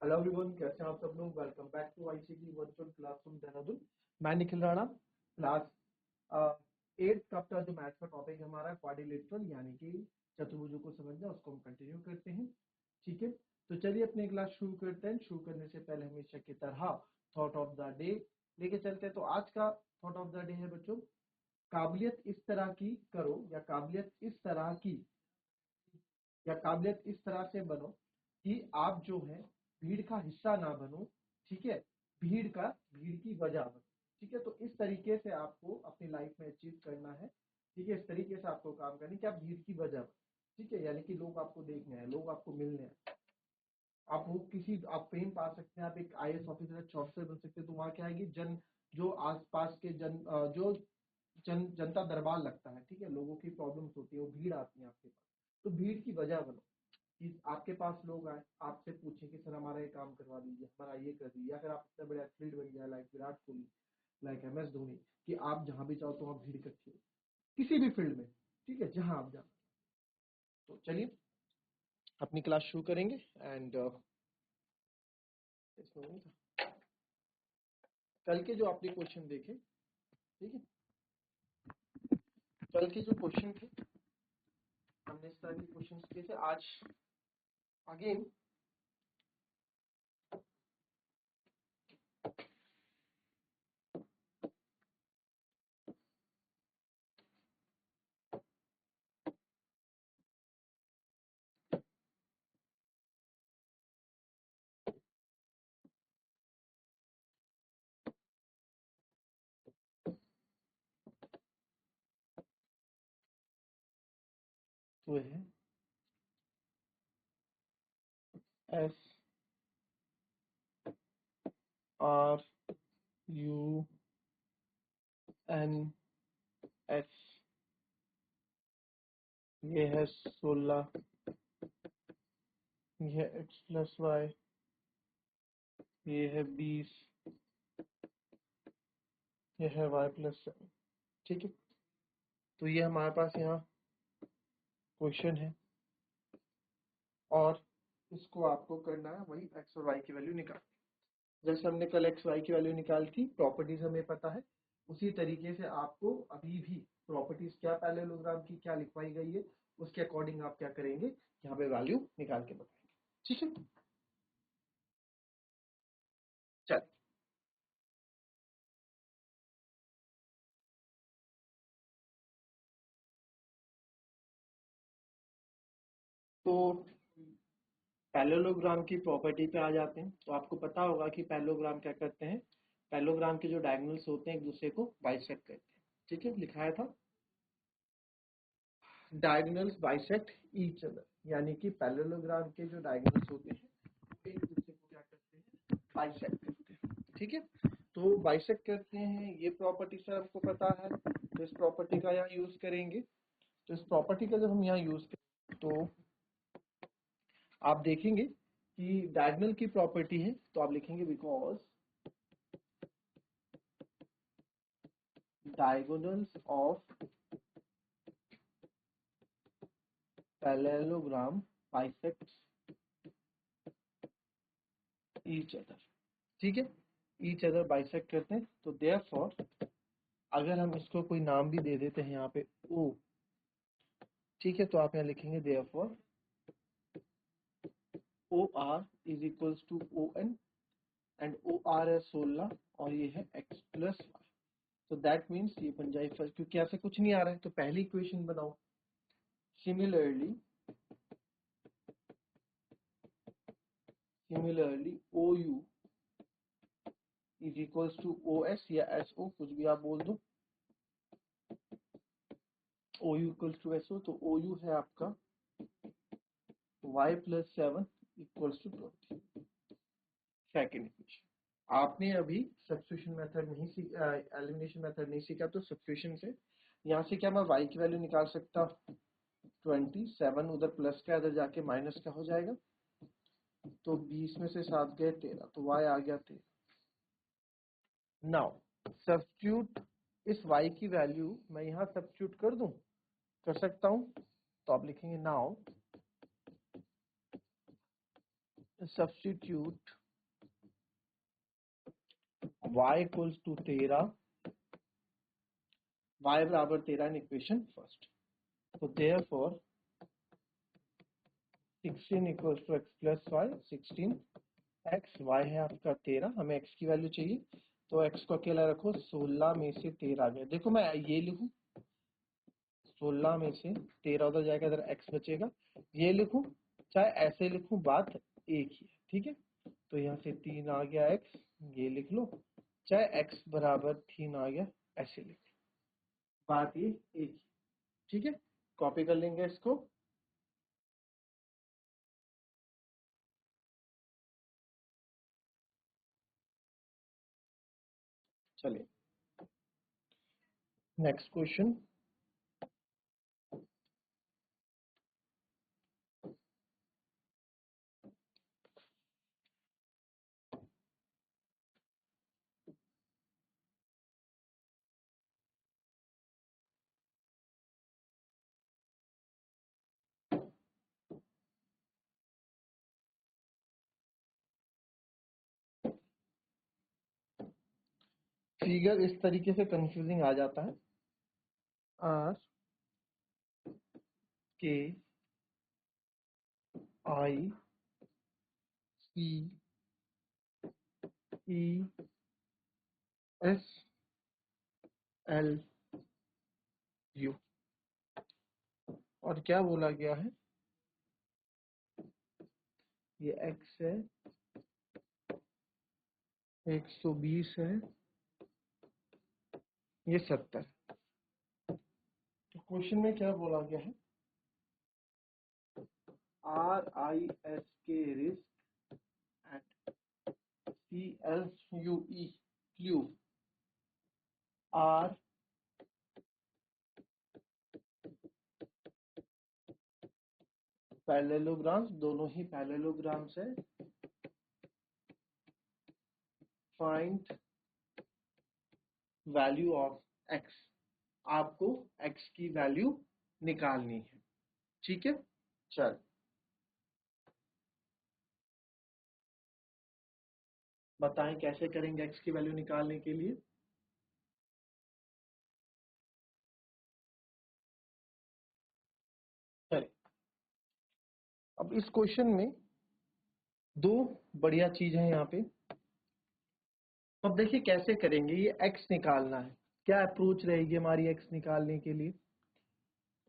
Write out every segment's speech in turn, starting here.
Hello everyone, कैसे हैं आप सब लोग। Welcome back to ICT virtual classroom Dehradun. मैं निखिल राणा। क्लास 8 का जो मैथ्स का टॉपिक है हमारा क्वाड्रिलेटरल यानी कि चतुर्भुजों को समझना, उसको हम कंटिन्यू करते हैं। ठीक है, तो चलिए अपने क्लास शुरू करते हैं। शुरू करने से पहले हमेशा की तरह थॉट ऑफ द डे लेके चलते हैं। तो आज का थॉट ऑफ द डे है बच्चों, काबिलियत इस तरह की करो या काबिलियत इस तरह से बनो कि आप जो है भीड़ का हिस्सा ना बनो। ठीक है, भीड़ की वजह बनो। ठीक है, तो इस तरीके से आपको अपनी लाइफ में अचीव करना है। ठीक है, इस तरीके से आपको काम करना है कि आप भीड़ की वजह बनो। ठीक है, यानी कि लोग आपको देखने आए, लोग आपको मिलने आए, आप फेम पा सकते हैं, आप एक आईएएस ऑफिसर अच्छा ऑफिसर बन सकते हैं। तो वहाँ क्या आएगी, जो आसपास के जो जनता दरबार लगता है। ठीक है, लोगों की प्रॉब्लम्स होती है, वो भीड़ आती है आपके पास। तो भीड़ की वजह बनो कि आपके पास लोग आए, आपसे पूछे कि सर हमारा ये काम करवा दीजिए, हमारा ये कर दीजिए। या फिर आप इतने बड़े एथलीट बन गया like Virat Kohli, like MS Dhoni, कि आप जहां भी जाओ तो वहां भीड़ इकट्ठी हो, किसी भी फील्ड में। ठीक है, जहां आप जाओ। तो चलिए अपनी क्लास शुरू करेंगे। एंड कल के जो आपने क्वेश्चन देखे, ठीक है, कल के जो क्वेश्चन थे हमने इस तरह के क्वेश्चन किए थे। आज अगेन तो है S R U N S, ये है 16, ये है x प्लस वाई, ये है 20, ये है y प्लस 7। ठीक है, तो ये हमारे पास यहाँ क्वेश्चन है और इसको आपको करना है वही x और y की वैल्यू निकाल। जैसे हमने कल x y की वैल्यू निकाली थी, प्रॉपर्टीज हमें पता है, उसी तरीके से आपको अभी भी प्रॉपर्टीज क्या पैरेललोग्राम की क्या लिखवाई गई है उसके अकॉर्डिंग आप क्या करेंगे, यहाँ पे वैल्यू निकाल के बताएंगे। ठीक है, चल। तो पैरेललोग्राम की प्रॉपर्टी पे आ जाते हैं। तो आपको पता होगा कि पैरेललोग्राम क्या करते हैं, पैरेललोग्राम के जो डायगोनल्स होते हैं एक दूसरे को बाइसेक्ट करते हैं। ठीक है, लिखाया था डायगोनल्स बाइसेक्ट ईच अदर, यानी कि पैरेललोग्राम के जो डायगोनल्स होते हैं वो एक दूसरे को क्या करते हैं, बाइसेक्ट करते हैं। ठीक है, तो बाइसेक्ट करते हैं, ये प्रॉपर्टी सर आपको पता है, तो इस प्रॉपर्टी का यहाँ यूज करेंगे। तो इस प्रॉपर्टी का जब हम यहाँ यूज करें तो आप देखेंगे कि डायगोनल की प्रॉपर्टी है, तो आप लिखेंगे because diagonals of parallelogram bisect each other। ठीक है, each other bisect करते हैं। तो therefore अगर हम इसको कोई नाम भी दे देते हैं यहाँ पे O, ठीक है, तो आप यहाँ लिखेंगे therefore OR is equals to ON and OR है 16 और ये है x plus y। तो दैट मीन्स ये बन जाए फर्स्ट, क्योंकि यहाँ से कुछ नहीं आ रहा है तो पहली इक्वेशन बनाओ। Similarly OU is equals to OS या SO, कुछ भी आप बोल दो। OU इक्वल्स टू SO, तो OU है आपका y plus 7 equals to 20। Second equation आपने अभी सब्स्टिट्यूशन मेथड नहीं सीखा, एलिमिनेशन मेथड नहीं सीखा, तो सब्स्टिट्यूशन से यहाँ से क्या मैं y की वैल्यू निकाल सकता, 27 उधर प्लस का इधर जाके माइनस का हो जाएगा, तो 20 में से 7 गए 13, तो y आ गया 13। नाउ सब्स्टिट्यूट इस y की वैल्यू मैं यहाँ सब्स्टिट्यूट कर दूं, कर सकता हूं। तो आप लिखेंगे now substitute y equals to 13, y बराबर 13 इन इक्वेशन फर्स्ट। तो therefore 16 equals to x plus y, 16 x, y है आपका 13, हमें x की वैल्यू चाहिए, तो x को अकेला रखो, 16 में से 13 आ गया। देखो मैं ये लिखूं, 16 में से 13 उधर जाएगा, इधर x बचेगा, ये लिखूं चाहे ऐसे लिखूं, बात एक ही है, ठीक है। तो यहाँ से 3 आ गया x, ये लिख लो, चाहे x बराबर 3 आ गया, ऐसे लिख लो, बात ये एक ही, ठीक है। कॉपी कर लेंगे इसको। चलिए नेक्स्ट क्वेश्चन। फिगर इस तरीके से कंफ्यूजिंग आ जाता है, आर के आई सी ई एस एल यू, और क्या बोला गया है, ये x है, 120 है, ये 70। तो क्वेश्चन में क्या बोला गया है, R I S K risk and C L U E Q R parallelograms, दोनों ही पैरेललोग्राम्स है। फाइंड वैल्यू ऑफ x, आपको x की वैल्यू निकालनी है, ठीक है। चल बताएं कैसे करेंगे x की वैल्यू निकालने के लिए। चलिए अब इस क्वेश्चन में दो बढ़िया चीज है यहाँ पे। अब देखिए कैसे करेंगे, ये x निकालना है, क्या अप्रोच रहेगी हमारी x निकालने के लिए।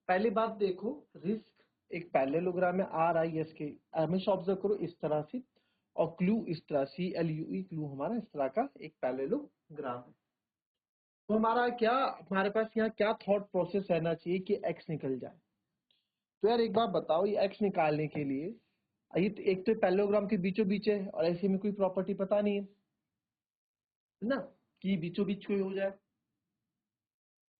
पहली बात देखो, रिस्क एक पैरेललोग्राम है आर आई एस के, हमेशा ऑब्जर्व करो इस तरह से, और क्लू इस तरह, C L U E clue हमारा इस तरह का एक पैरेललोग्राम है। तो हमारा क्या, हमारे पास यहाँ क्या थॉट प्रोसेस रहना चाहिए कि x निकल जाए। तो यार एक बात बताओ, ये x निकालने के लिए, ये तो एक तो पैरेललोग्राम के बीचों बीच है, और ऐसे में कोई प्रॉपर्टी पता नहीं है ना कि बीचों बीच कोई हो जाए।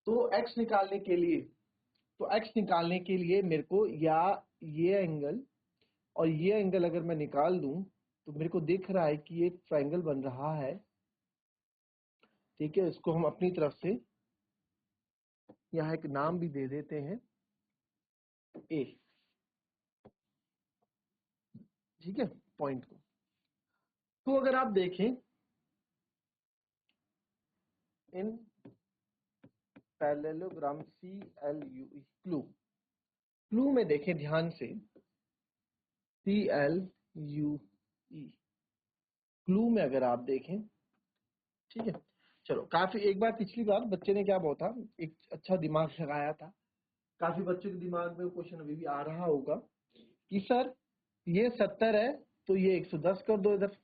तो x निकालने के लिए, तो x निकालने के लिए मेरे को या ये एंगल और ये एंगल अगर मैं निकाल दूं, तो मेरे को दिख रहा है कि ये ट्रायंगल बन रहा है, ठीक है। इसको हम अपनी तरफ से यहाँ एक नाम भी दे देते हैं, ए, ठीक है, पॉइंट को। तो अगर आप देखें in parallelogram C L U E clue, clue में देखें ध्यान से, C L U E clue में अगर आप देखें, ठीक है। चलो काफी, एक बार पिछली बार बच्चे ने क्या बोला था, एक अच्छा दिमाग लगाया था, काफी बच्चों के दिमाग में क्वेश्चन अभी भी आ रहा होगा कि सर ये 70 है तो ये 110 कर दो इधर,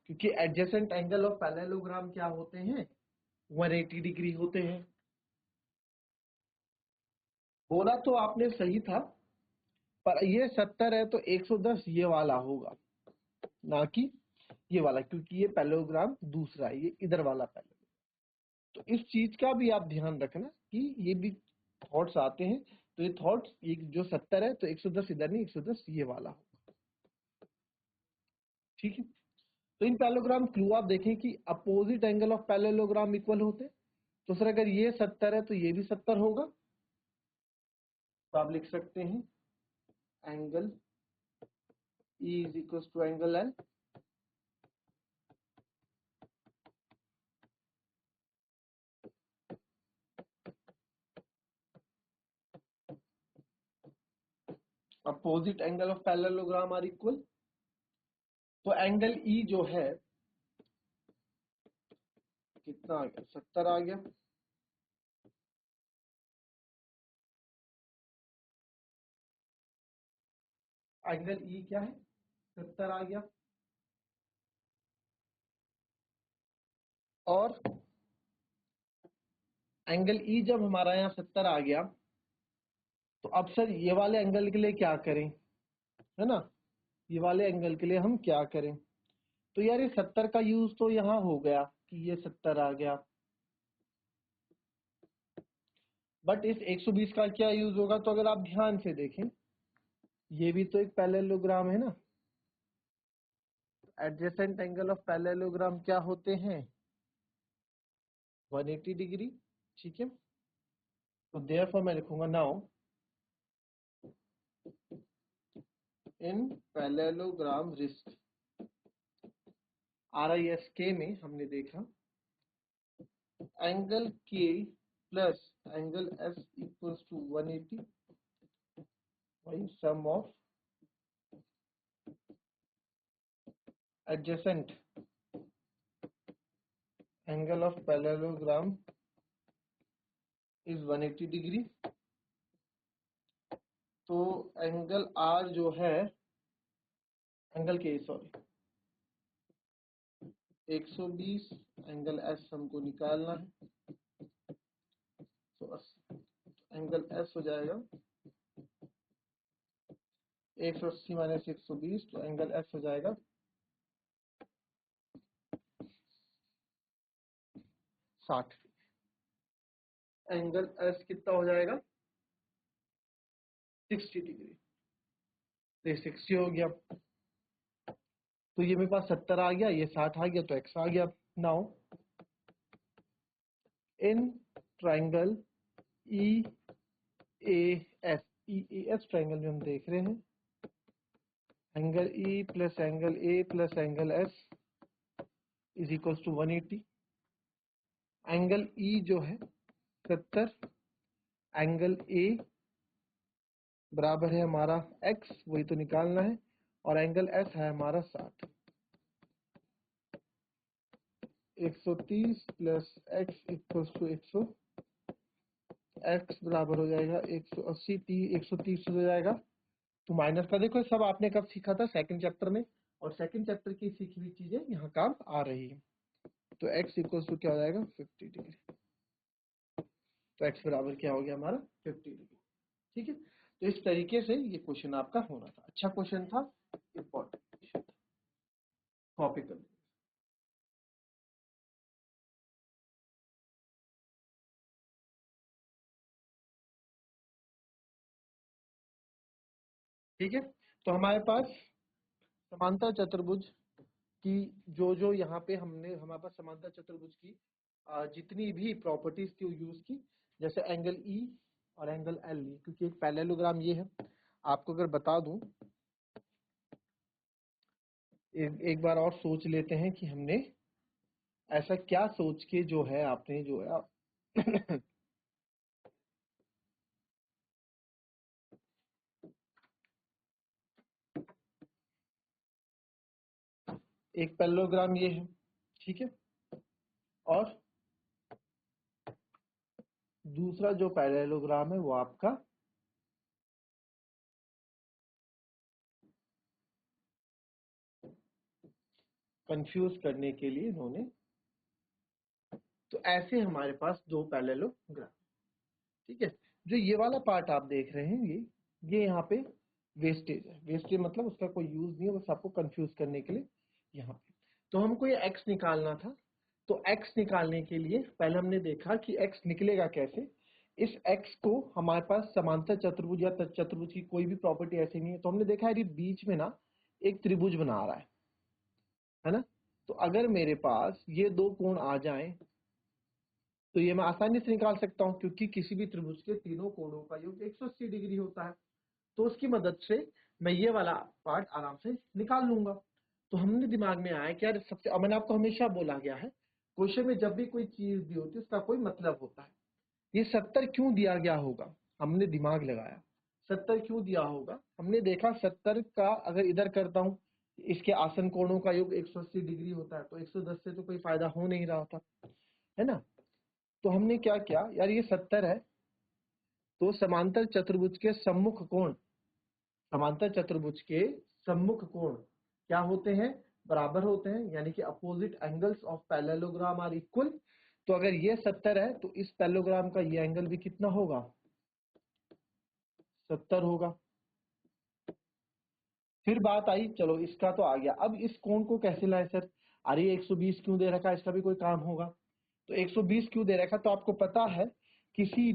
क्योंकि एडजेसेंट एंगल ऑफ पैरेललोग्राम क्या होते हैं, 180 डिग्री होते हैं। बोला तो आपने सही था, पर ये 70 है तो 110 ये वाला होगा, ना कि ये वाला, क्योंकि ये पैरेललोग्राम दूसरा है, ये इधर वाला पैरेललोग्राम। तो इस चीज का भी आप ध्यान रखना कि ये भी थॉट्स आते हैं, तो ये थॉट्स, ये जो 70 है तो 110 इधर नहीं, 110 ये वाला होगा, ठीक है। तो इन पैरेललोग्राम क्लू आप देखें कि opposite angle of parallelogram equal होते हैं, तो सर अगर ये 70 है तो ये भी 70 होगा, तो आप लिख सकते हैं angle E is equals to angle L. Opposite angle of parallelogram are equal. तो एंगल E जो है कितना आ गया, 70 आ गया। एंगल E क्या है, 70 आ गया। और एंगल E जब हमारा यहाँ 70 आ गया, तो अब सर ये वाले एंगल के लिए क्या करें, है ना, ये वाले एंगल के लिए हम क्या करें। तो यार ये 70 का यूज तो यहाँ हो गया कि ये 70 आ गया, बट इस 120 का क्या यूज होगा। तो अगर आप ध्यान से देखें, ये भी तो एक पैरेललोग्राम है ना। एडजेसेंट एंगल ऑफ पैरेललोग्राम क्या होते हैं, 180 डिग्री। ठीक है, तो देयरफॉर मैं लिखूंगा now in parallelogram risk, RISK में हमने देखा angle K plus angle S equals to 180 by sum of adjacent angle of parallelogram is 180 degree. तो एंगल R जो है, एंगल के सॉरी 120, एंगल S हमको निकालना है, तो एंगल S हो जाएगा 180 माइनस 120, तो एंगल S हो जाएगा 60। एंगल S कितना हो जाएगा, 60 डिग्री। तो 60 हो गया, तो ये मेरे पास 70 आ गया, ये 60 आ गया, तो x आ गया। Now in triangle EAS triangle में हम देख रहे हैं angle E plus angle A plus angle S is equal to 180। Angle E जो है 70, एंगल A बराबर है हमारा x, वही तो निकालना है, और एंगल S है हमारा 60। 130 plus x equal to 100, x बराबर हो जाएगा 180, 130 हो जाएगा। तो माइनस का देखो, सब आपने कब सीखा था, सेकंड चैप्टर में, और सेकंड चैप्टर की सीखी हुई चीजें यहाँ काम आ रही है। तो x इक्वल टू क्या हो जाएगा, 50 डिग्री। तो x बराबर क्या हो गया हमारा, 50 डिग्री। ठीक है, तो इस तरीके से ये क्वेश्चन आपका होना था। अच्छा क्वेश्चन था, इंपॉर्टेंट क्वेश्चन था, कॉपी कर लीजिए। ठीक है, तो हमारे पास समांतर चतुर्भुज की जो जो यहाँ पे हमने हमारे पास समांतर चतुर्भुज की जितनी भी प्रॉपर्टीज थी वो यूज की, जैसे एंगल E और एंगल L, क्योंकि एक पैरेललोग्राम ये है। आपको अगर बता दूं, एक बार और सोच लेते हैं कि हमने ऐसा क्या सोच के जो है आपने जो है एक पैरेललोग्राम ये है, ठीक है, और दूसरा जो पैरेललोग्राम है वो आपका कंफ्यूज करने के लिए इन्होंने, तो ऐसे हमारे पास दो पैरेललोग्राम। ठीक है, जो ये वाला पार्ट आप देख रहे हैं, ये यहाँ पे वेस्टेज है। वेस्टेज मतलब उसका कोई यूज नहीं है, बस आपको कंफ्यूज करने के लिए यहाँ पे। तो हमको ये x निकालना था, तो x निकालने के लिए पहले हमने देखा कि x निकलेगा कैसे। इस x को हमारे पास समांतर चतुर्भुज या चतुर्भुज की कोई भी प्रॉपर्टी ऐसी नहीं है, तो हमने देखा है बीच में ना एक त्रिभुज बना रहा है ना। तो अगर मेरे पास ये दो कोण आ जाएं, तो ये मैं आसानी से निकाल सकता हूं, क्योंकि किसी भी त्रिभुज के तीनों कोणों का योग 180 डिग्री होता है। तो उसकी मदद से मैं ये वाला पार्ट आराम से निकाल लूंगा। तो हमने दिमाग में आया कि यार सबसे, और मैंने आपको हमेशा बोला गया है क्वेश्चन में जब भी कोई चीज दी होती है उसका कोई मतलब होता है। ये 70 क्यों दिया गया होगा, हमने दिमाग लगाया 70 क्यों दिया होगा। हमने देखा 70 का अगर इधर करता हूँ, इसके आसन कोणों का योग 180 डिग्री होता है, तो 110 से तो कोई फायदा हो नहीं रहा था, है ना। तो हमने क्या किया, यार ये 70 है, तो समांतर चतुर्भुज के सम्मुख कोण, समांतर चतुर्भुज के सम्मुख कोण क्या होते हैं, बराबर होते हैं, यानी कि opposite angles of parallelogram are equal. तो अगर ये 70 है तो इस पैरेललोग्राम का ये एंगल भी कितना होगा, 70 होगा। फिर बात आई, चलो इसका तो आ गया, अब इस कोण को कैसे लाए सर, अरे 120 क्यों दे रखा है, इसका भी कोई काम होगा। तो 120 क्यों दे रखा, तो आपको पता है किसी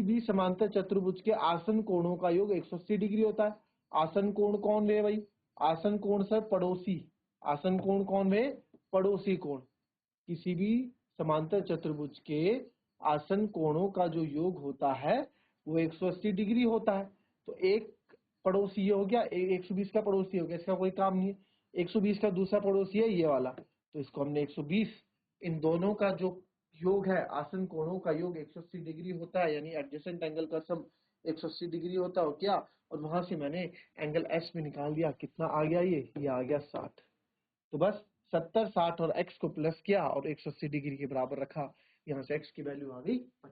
भी समांतर चतुर्भुज के आसन कोणों का योग 180 डिग्री होता है। आसन कोण कौन है भाई, आसन कोण सर पड़ोसी, आसन कोण कौन है, पड़ोसी कोण। किसी भी समांतर चतुर्भुज के आसन कोणों का जो योग होता है वो 180 डिग्री होता है। तो एक पड़ोसी हो गया, 120 का पड़ोसी हो गया, इसका कोई काम नहीं है। 120 का दूसरा पड़ोसी है ये वाला, तो इसको हमने 120, इन दोनों का जो योग है, आसन कोणों का योग 180 डिग्री होता है, यानी एडजेसेंट एंगल का सम 180 डिग्री होता है, और क्या, और वहां से मैंने एंगल एस भी निकाल दिया, कितना आ गया ये आ गया 60। तो बस 70, 60 और x को प्लस किया और 180 डिग्री के बराबर रखा, यहाँ से x की वैल्यू आ गई 50।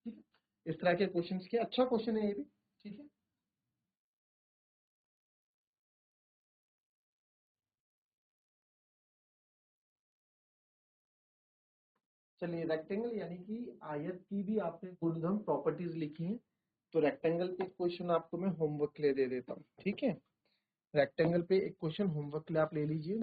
ठीक है, इस तरह के क्वेश्चन के, अच्छा क्वेश्चन है ये भी। ठीक है, चलिए रेक्टेंगल यानी कि आयत की भी आपने गुणधर्म प्रॉपर्टीज लिखी हैं, तो रेक्टेंगल पे क्वेश्चन आपको मैं होमवर्क के लिए दे देता हूँ। ठीक है, रेक्टेंगल पे एक क्वेश्चन होमवर्क के लिए आप ले लीजिए।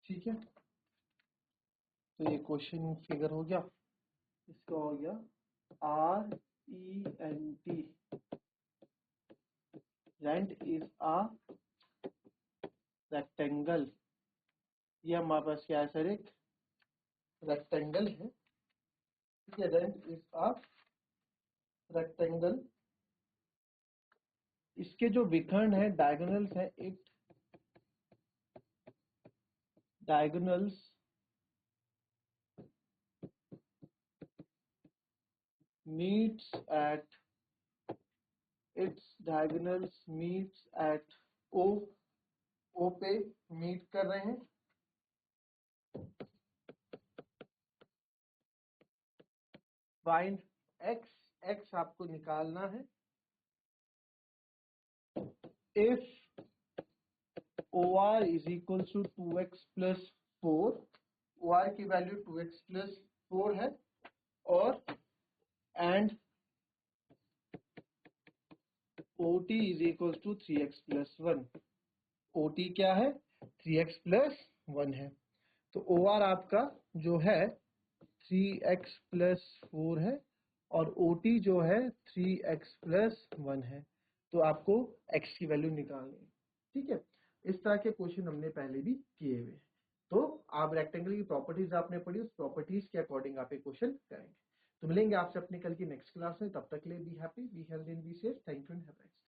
ठीक है, तो ये क्वेश्चन फिगर हो गया, इसका हो गया RENT, rent is a rectangle. ये हमारे पास क्या है सर, एक रेक्टेंगल है। ठीक है, रेंट इज अ रेक्टेंगल। इसके जो विकर्ण है, डायगोनल्स है, it diagonals meets at its diagonals meets at O, O पे मीट कर रहे हैं। फाइंड x, x आपको निकालना है। if OR is equal to 2x plus 4, OR की वैल्यू 2x plus 4 है, और and OT is equal to 3x plus 1, OT क्या है, 3x plus 1 है। तो OR आपका जो है 3x plus 4 है, और OT जो है 3x plus 1 है। तो आपको x की वैल्यू निकालनी है। ठीक है, इस तरह के क्वेश्चन हमने पहले भी किए हुए हैं। तो आप रेक्टेंगल की प्रॉपर्टीज आपने पढ़ी, उस प्रॉपर्टीज के अकॉर्डिंग आप एक क्वेश्चन करेंगे। तो मिलेंगे आपसे अपने कल की नेक्स्ट क्लास में, तब तक के लिए be happy, be healthy and be safe. Thank you and have a nice day.